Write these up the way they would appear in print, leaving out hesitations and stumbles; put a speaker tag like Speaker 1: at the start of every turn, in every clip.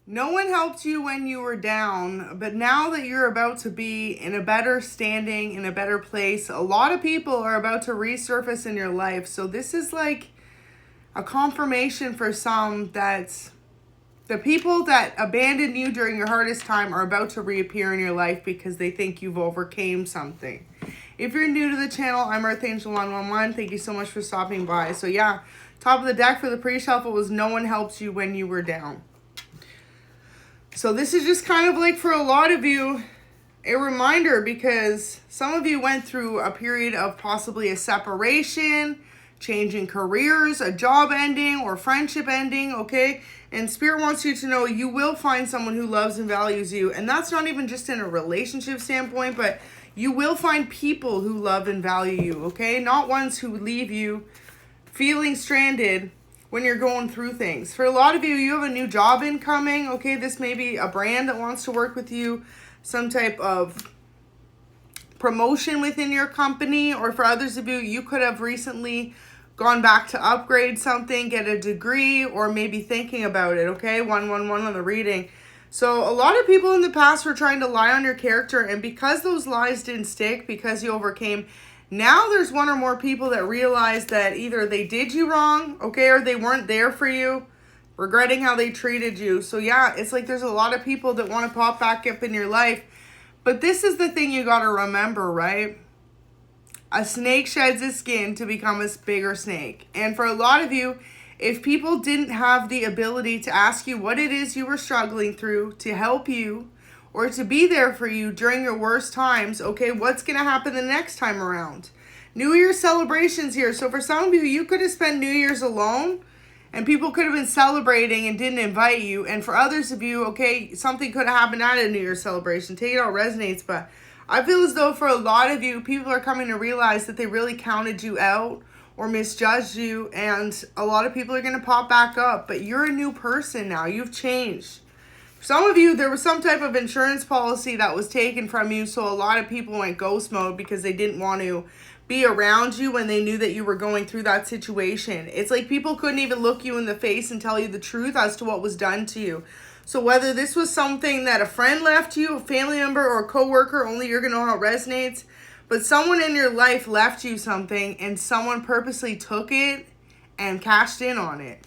Speaker 1: No one helped you when you were down, but now that you're about to be in a better standing, in a better place, a lot of people are about to resurface in your life. So this is like a confirmation for some that the people that abandoned you during your hardest time are about to reappear in your life because they think you've overcame something. If you're new to the channel, I'm @𴛍𴟘 Thank you so much for stopping by. So yeah, top of the deck for the pre-shuffle was no one helps you when you were down. So this is just kind of like for a lot of you, a reminder, because some of you went through a period of possibly a separation, changing careers, a job ending, or friendship ending, okay? And Spirit wants you to know you will find someone who loves and values you. And that's not even just in a relationship standpoint, but you will find people who love and value you, okay? Not ones who leave you feeling stranded when you're going through things. For a lot of you, you have a new job incoming, okay? This may be a brand that wants to work with you, some type of promotion within your company, or for others of you, you could have recently gone back to upgrade something, get a degree, or maybe thinking about it, okay? 111 on the reading. So a lot of people in the past were trying to lie on your character, and because those lies didn't stick, because you overcame, now there's one or more people that realize that either they did you wrong, okay, or they weren't there for you, regretting how they treated you. So yeah, it's like there's a lot of people that want to pop back up in your life. But this is the thing you got to remember, right? A snake sheds its skin to become a bigger snake. And for a lot of you, if people didn't have the ability to ask you what it is you were struggling through, to help you, or to be there for you during your worst times, okay, what's going to happen the next time around? New Year's celebrations here. So for some of you, you could have spent New Year's alone, and people could have been celebrating and didn't invite you. And for others of you, okay, something could have happened at a New Year's celebration. Take it all resonates, but I feel as though for a lot of you, people are coming to realize that they really counted you out or misjudged you, and a lot of people are going to pop back up. But you're a new person now. You've changed. For some of you, there was some type of insurance policy that was taken from you, so a lot of people went ghost mode because they didn't want to be around you when they knew that you were going through that situation. It's like people couldn't even look you in the face and tell you the truth as to what was done to you. So whether this was something that a friend left you, a family member, or a coworker, only you're going to know how it resonates, but someone in your life left you something and someone purposely took it and cashed in on it.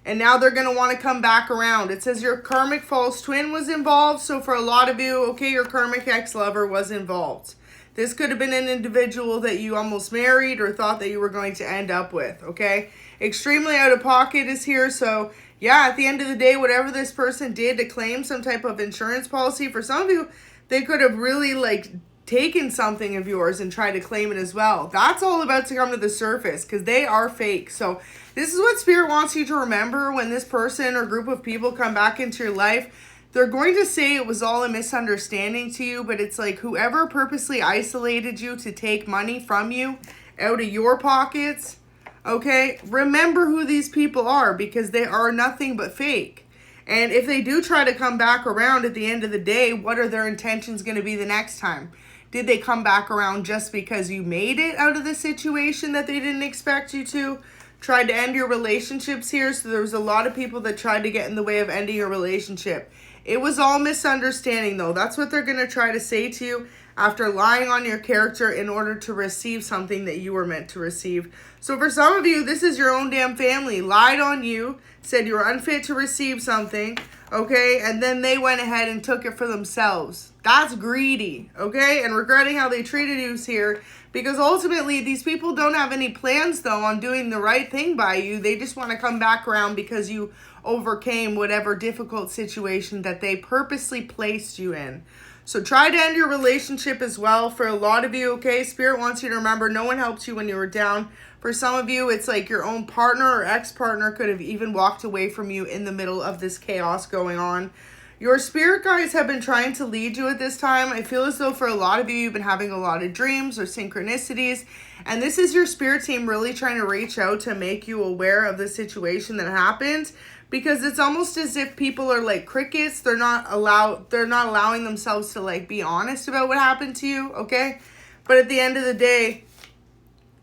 Speaker 1: And now they're going to want to come back around. It says your karmic false twin was involved. So for a lot of you, okay, your karmic ex-lover was involved. This could have been an individual that you almost married or thought that you were going to end up with, okay? Extremely out of pocket is here. So yeah, at the end of the day, whatever this person did to claim some type of insurance policy, for some of you, they could have really like taken something of yours and tried to claim it as well. That's all about to come to the surface because they are fake. So this is what Spirit wants you to remember when this person or group of people come back into your life. They're going to say it was all a misunderstanding to you, but it's like whoever purposely isolated you to take money from you out of your pockets, okay, remember who these people are because they are nothing but fake. And if they do try to come back around at the end of the day, what are their intentions going to be the next time? Did they come back around just because you made it out of the situation that they didn't expect you to? Tried to end your relationships here. So there was a lot of people that tried to get in the way of ending your relationship. It was all misunderstanding though. That's what they're going to try to say to you after lying on your character in order to receive something that you were meant to receive. So for some of you, this is your own damn family. Lied on you, said you were unfit to receive something, okay? And then they went ahead and took it for themselves. That's greedy, okay? And regretting how they treated you here, because ultimately these people don't have any plans though on doing the right thing by you. They just want to come back around because you overcame whatever difficult situation that they purposely placed you in. So try to end your relationship as well for a lot of you, okay? Spirit wants you to remember no one helped you when you were down. For some of you, it's like your own partner or ex-partner could have even walked away from you in the middle of this chaos going on. Your spirit guides have been trying to lead you at this time. I feel as though for a lot of you, you've been having a lot of dreams or synchronicities. And this is your spirit team really trying to reach out to make you aware of the situation that happened. Because it's almost as if people are like crickets. They're not allowing themselves to like be honest about what happened to you, okay? But at the end of the day,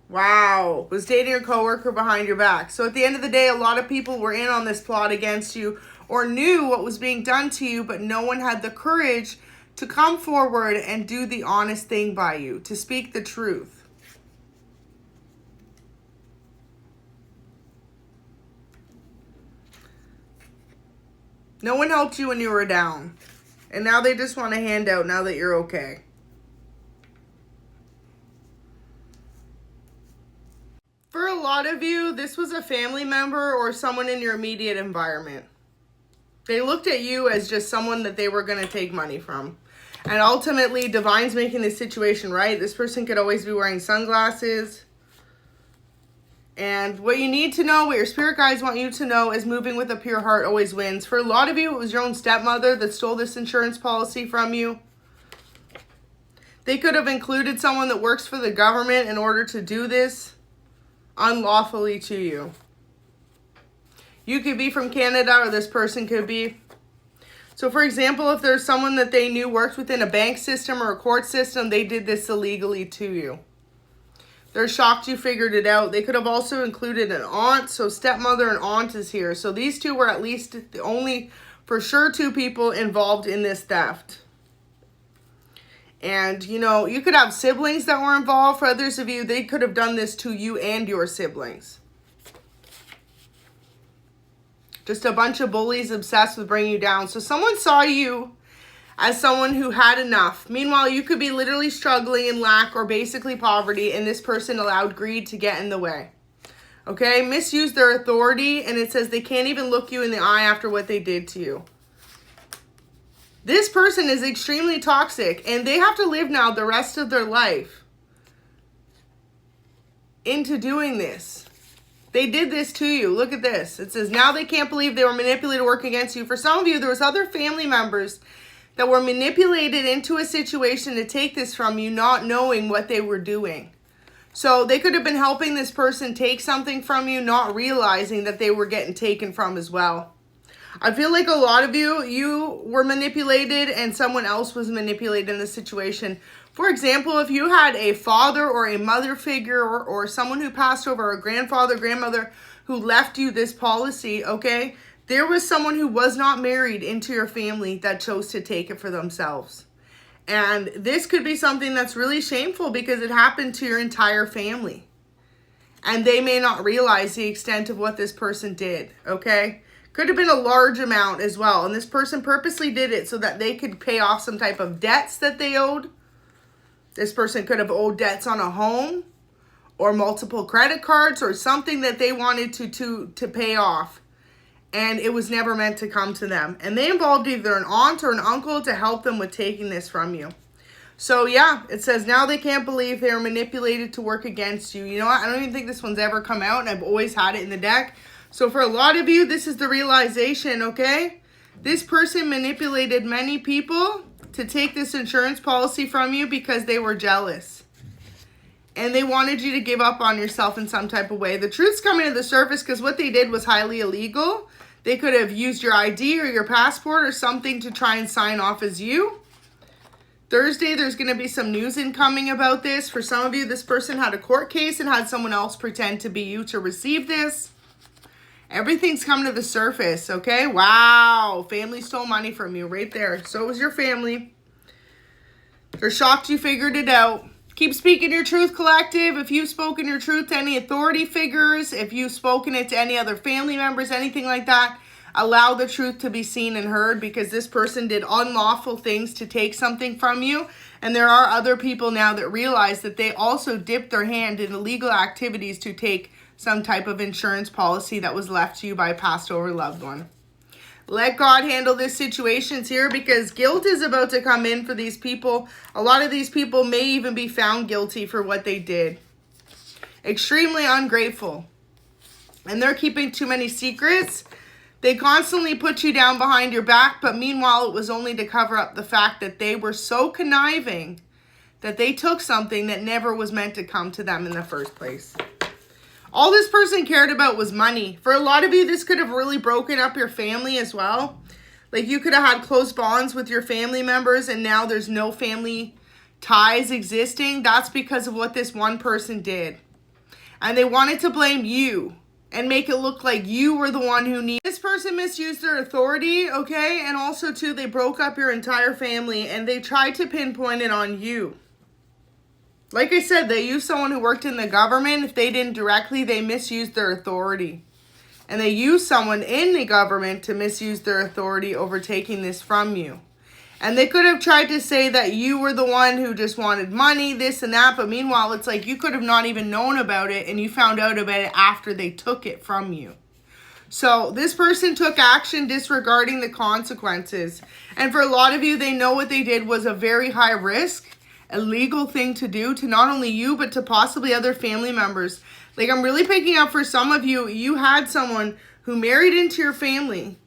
Speaker 1: Wow. Was dating your coworker behind your back. So at the end of the day, a lot of people were in on this plot against you or knew what was being done to you, but no one had the courage to come forward and do the honest thing by you, to speak the truth. No one helped you when you were down. And now they just want a handout now that you're okay. For a lot of you, this was a family member or someone in your immediate environment. They looked at you as just someone that they were going to take money from. And ultimately, Divine's making this situation right. This person could always be wearing sunglasses. And what you need to know, what your spirit guides want you to know, is moving with a pure heart always wins. For a lot of you, it was your own stepmother that stole this insurance policy from you. They could have included someone that works for the government in order to do this unlawfully to you. You could be from Canada, or this person could be. So for example, if there's someone that they knew worked within a bank system or a court system, they did this illegally to you. They're shocked you figured it out. They could have also included an aunt. So stepmother and aunt is here. So these two were at least the only, for sure, two people involved in this theft. And, you know, you could have siblings that were involved. For others of you, they could have done this to you and your siblings. Just a bunch of bullies obsessed with bringing you down. So someone saw you as someone who had enough. Meanwhile, you could be literally struggling in lack or basically poverty, and this person allowed greed to get in the way. Okay? Misused their authority, and it says they can't even look you in the eye after what they did to you. This person is extremely toxic, and they have to live now the rest of their life into doing this. They did this to you. Look at this. It says, now they can't believe they were manipulated to work against you. For some of you, there was other family members that were manipulated into a situation to take this from you, not knowing what they were doing. So they could have been helping this person take something from you, not realizing that they were getting taken from as well. I feel like a lot of you were manipulated and someone else was manipulated in this situation. For example, if you had a father or a mother figure or someone who passed over, a grandfather, grandmother who left you this policy, okay, there was someone who was not married into your family that chose to take it for themselves. And this could be something that's really shameful because it happened to your entire family. And they may not realize the extent of what this person did, okay? Could have been a large amount as well. And this person purposely did it so that they could pay off some type of debts that they owed. This person could have owed debts on a home or multiple credit cards or something that they wanted to pay off. And it was never meant to come to them. And they involved either an aunt or an uncle to help them with taking this from you. So yeah, it says now they can't believe they were manipulated to work against you. You know what? I don't even think this one's ever come out, and I've always had it in the deck. So for a lot of you, this is the realization, okay? This person manipulated many people to take this insurance policy from you because they were jealous. And they wanted you to give up on yourself in some type of way. The truth's coming to the surface because what they did was highly illegal. They could have used your ID or your passport or something to try and sign off as you. Thursday, there's going to be some news incoming about this. For some of you, this person had a court case and had someone else pretend to be you to receive this. Everything's come to the surface, okay? Wow. Family stole money from you right there. So was your family. They're shocked you figured it out. Keep speaking your truth, collective. If you've spoken your truth to any authority figures, if you've spoken it to any other family members, anything like that, allow the truth to be seen and heard because this person did unlawful things to take something from you. And there are other people now that realize that they also dipped their hand in illegal activities to take some type of insurance policy that was left to you by a passed over loved one. Let God handle this situation here because guilt is about to come in for these people. A lot of these people may even be found guilty for what they did. Extremely ungrateful. And they're keeping too many secrets. They constantly put you down behind your back, but meanwhile, it was only to cover up the fact that they were so conniving that they took something that never was meant to come to them in the first place. All this person cared about was money. For a lot of you, this could have really broken up your family as well. Like you could have had close bonds with your family members and now there's no family ties existing. That's because of what this one person did. And they wanted to blame you and make it look like you were the one who needed. This person misused their authority, okay? And also, too, they broke up your entire family and they tried to pinpoint it on you. Like I said, they used someone who worked in the government. If they didn't directly, they misused their authority. And they used someone in the government to misuse their authority over taking this from you. And they could have tried to say that you were the one who just wanted money, this and that. But meanwhile, it's like you could have not even known about it and you found out about it after they took it from you. So this person took action disregarding the consequences. And for a lot of you, they know what they did was a very high risk, illegal thing to do to not only you, but to possibly other family members. Like, I'm really picking up for some of you, you had someone who married into your family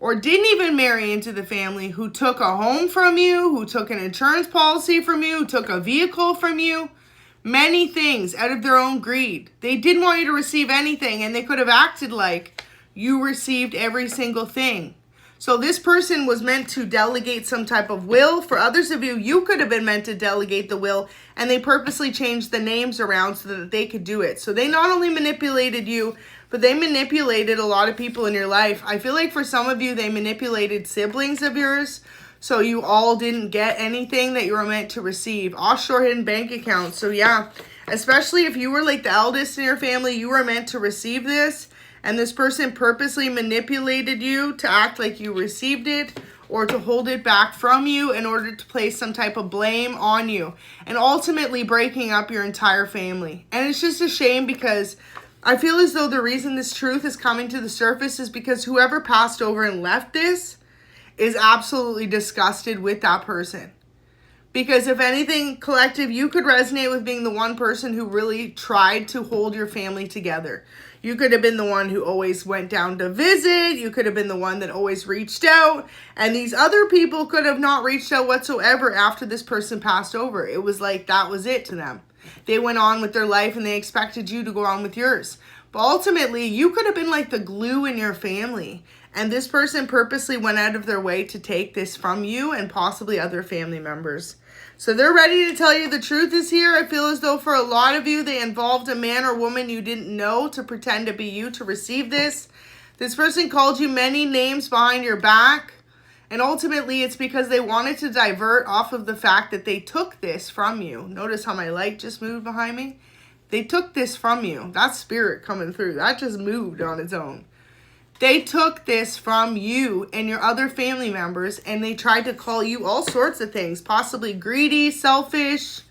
Speaker 1: or didn't even marry into the family, who took a home from you, who took an insurance policy from you, who took a vehicle from you, many things out of their own greed. They didn't want you to receive anything, and they could have acted like you received every single thing. So this person was meant to delegate some type of will. For others of you, you could have been meant to delegate the will, and they purposely changed the names around so that they could do it. So they not only manipulated you, but they manipulated a lot of people in your life. I feel like for some of you, they manipulated siblings of yours, so you all didn't get anything that you were meant to receive. Offshore hidden bank accounts. So yeah, especially if you were like the eldest in your family, you were meant to receive this. And this person purposely manipulated you to act like you received it or to hold it back from you in order to place some type of blame on you. And ultimately breaking up your entire family. And it's just a shame because I feel as though the reason this truth is coming to the surface is because whoever passed over and left this is absolutely disgusted with that person. Because if anything, collective, you could resonate with being the one person who really tried to hold your family together. You could have been the one who always went down to visit. You could have been the one that always reached out. And these other people could have not reached out whatsoever after this person passed over. It was like that was it to them. They went on with their life and they expected you to go on with yours. But ultimately, you could have been like the glue in your family. And this person purposely went out of their way to take this from you and possibly other family members. So they're ready to tell you the truth is here. I feel as though for a lot of you, they involved a man or woman you didn't know to pretend to be you to receive this. This person called you many names behind your back. And ultimately, it's because they wanted to divert off of the fact that they took this from you. Notice how my light just moved behind me? They took this from you. That's spirit coming through. That just moved on its own. They took this from you and your other family members, and they tried to call you all sorts of things, possibly greedy, selfish,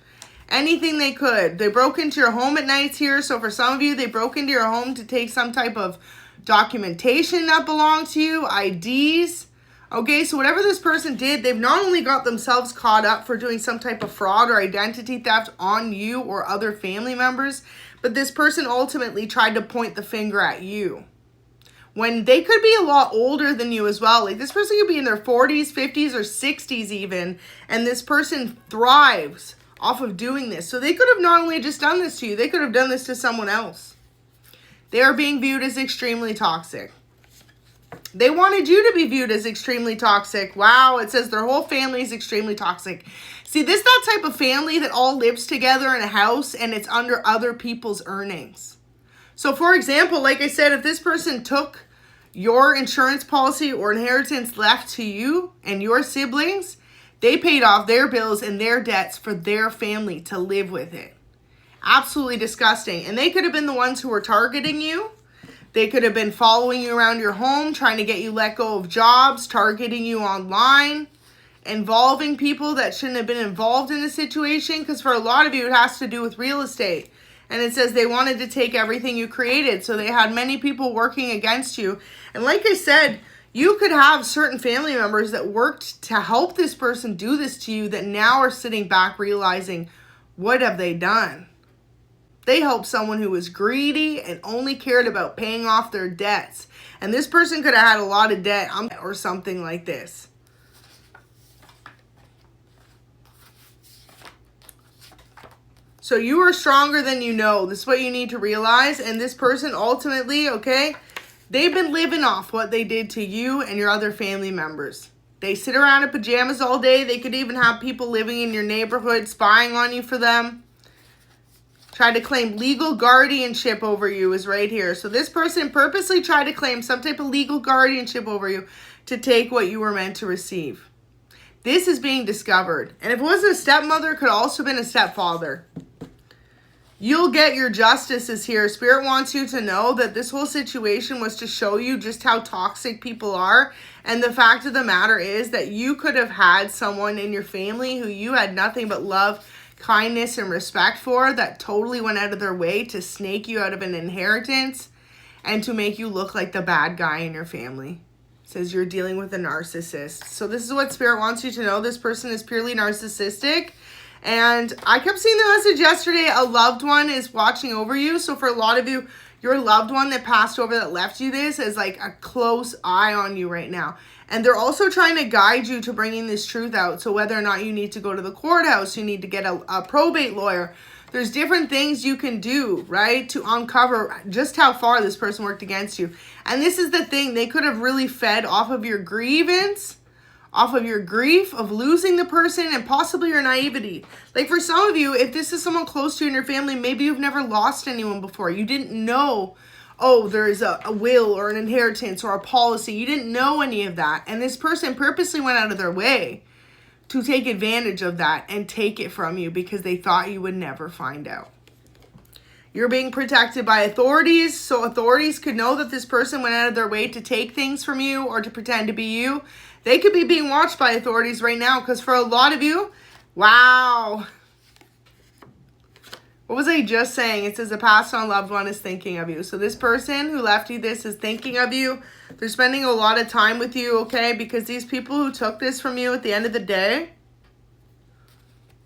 Speaker 1: anything they could. They broke into your home at nights here. So for some of you, they broke into your home to take some type of documentation that belonged to you, IDs. Okay, so whatever this person did, they've not only got themselves caught up for doing some type of fraud or identity theft on you or other family members, but this person ultimately tried to point the finger at you. When they could be a lot older than you as well. Like this person could be in their 40s, 50s, or 60s even. And this person thrives off of doing this. So they could have not only just done this to you, they could have done this to someone else. They are being viewed as extremely toxic. They wanted you to be viewed as extremely toxic. Wow, it says their whole family is extremely toxic. See, this is that type of family that all lives together in a house and it's under other people's earnings. So for example, like I said, if this person took your insurance policy or inheritance left to you and your siblings, they paid off their bills and their debts for their family to live with it. Absolutely disgusting. And they could have been the ones who were targeting you. They could have been following you around your home, trying to get you let go of jobs, targeting you online, involving people that shouldn't have been involved in the situation. Because for a lot of you, it has to do with real estate. And it says they wanted to take everything you created. So they had many people working against you. And like I said, you could have certain family members that worked to help this person do this to you that now are sitting back realizing, what have they done? They helped someone who was greedy and only cared about paying off their debts. And this person could have had a lot of debt or something like this. So you are stronger than you know. This is what you need to realize. And this person ultimately, okay, they've been living off what they did to you and your other family members. They sit around in pajamas all day. They could even have people living in your neighborhood spying on you for them. Tried to claim legal guardianship over you is right here. So this person purposely tried to claim some type of legal guardianship over you to take what you were meant to receive. This is being discovered. And if it wasn't a stepmother, it could also have been a stepfather. You'll get your justices here. Spirit wants you to know that this whole situation was to show you just how toxic people are. And the fact of the matter is that you could have had someone in your family who you had nothing but love, kindness, and respect for that totally went out of their way to snake you out of an inheritance and to make you look like the bad guy in your family. It says you're dealing with a narcissist. So this is what Spirit wants you to know. This person is purely narcissistic. And I kept seeing the message yesterday, a loved one is watching over you. So for a lot of you, your loved one that passed over that left you this is like a close eye on you right now. And they're also trying to guide you to bringing this truth out. So whether or not you need to go to the courthouse, you need to get a probate lawyer. There's different things you can do, right, to uncover just how far this person worked against you. And this is the thing. They could have really fed off of your grievance, off of your grief of losing the person, and possibly your naivety. Like for some of you, if this is someone close to you in your family, maybe you've never lost anyone before. You didn't know, oh, there's a will or an inheritance or a policy. You didn't know any of that. And this person purposely went out of their way to take advantage of that and take it from you because they thought you would never find out. You're being protected by authorities, so authorities could know that this person went out of their way to take things from you or to pretend to be you. They could be being watched by authorities right now because for a lot of you, wow. What was I just saying? It says a passed on loved one is thinking of you. So this person who left you this is thinking of you. They're spending a lot of time with you, okay? Because these people who took this from you at the end of the day,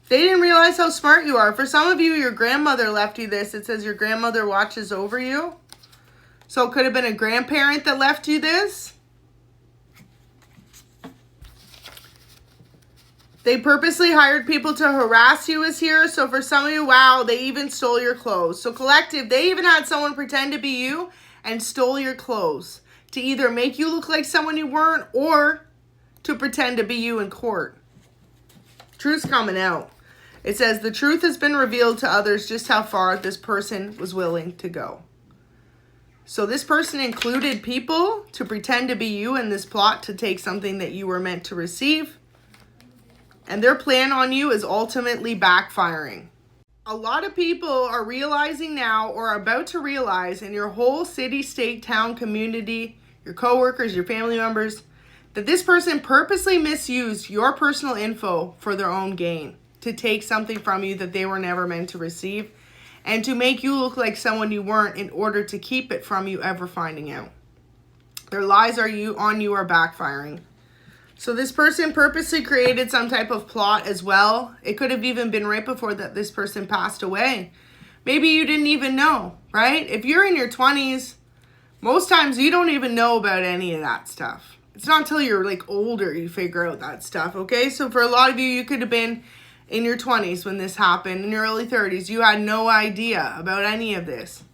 Speaker 1: they didn't realize how smart you are. For some of you, your grandmother left you this. It says your grandmother watches over you. So it could have been a grandparent that left you this. They purposely hired people to harass you is here. So for some of you, wow, they even stole your clothes. So collective, they even had someone pretend to be you and stole your clothes to either make you look like someone you weren't or to pretend to be you in court. Truth's coming out. It says the truth has been revealed to others just how far this person was willing to go. So this person included people to pretend to be you in this plot to take something that you were meant to receive. And their plan on you is ultimately backfiring. A lot of people are realizing now or are about to realize in your whole city, state, town, community, your coworkers, your family members, that this person purposely misused your personal info for their own gain, to take something from you that they were never meant to receive, and to make you look like someone you weren't in order to keep it from you ever finding out. Their lies on you are backfiring. So this person purposely created some type of plot as well. It could have even been right before that this person passed away. Maybe you didn't even know, right? If you're in your 20s, most times you don't even know about any of that stuff. It's not until you're like older you figure out that stuff, okay? So for a lot of you, you could have been in your 20s when this happened, in your early 30s. You had no idea about any of this.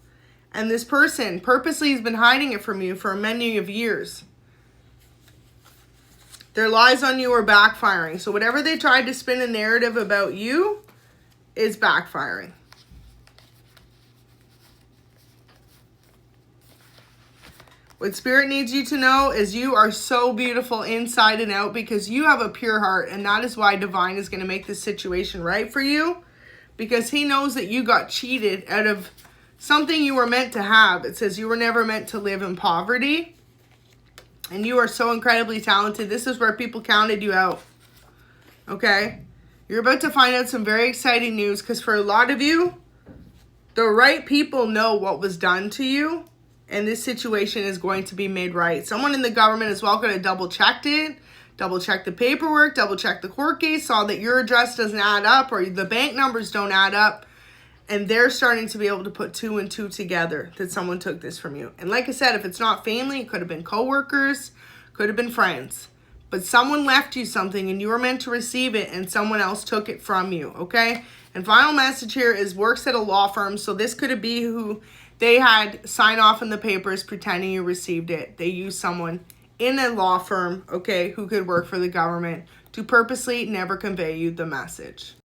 Speaker 1: And this person purposely has been hiding it from you for many of years. Their lies on you are backfiring. So whatever they tried to spin a narrative about you is backfiring. What Spirit needs you to know is you are so beautiful inside and out because you have a pure heart. And that is why Divine is going to make this situation right for you. Because he knows that you got cheated out of something you were meant to have. It says you were never meant to live in poverty. And you are so incredibly talented. This is where people counted you out. Okay? You're about to find out some very exciting news because for a lot of you, the right people know what was done to you. And this situation is going to be made right. Someone in the government as well could have double-checked it. Double-checked the paperwork. Double-checked the court case. Saw that your address doesn't add up or the bank numbers don't add up. And they're starting to be able to put 2 and 2 together that someone took this from you. And like I said, if it's not family, it could have been coworkers, could have been friends. But someone left you something and you were meant to receive it and someone else took it from you, okay? And final message here is works at a law firm. So this could be who they had sign off in the papers pretending you received it. They used someone in a law firm, okay, who could work for the government to purposely never convey you the message.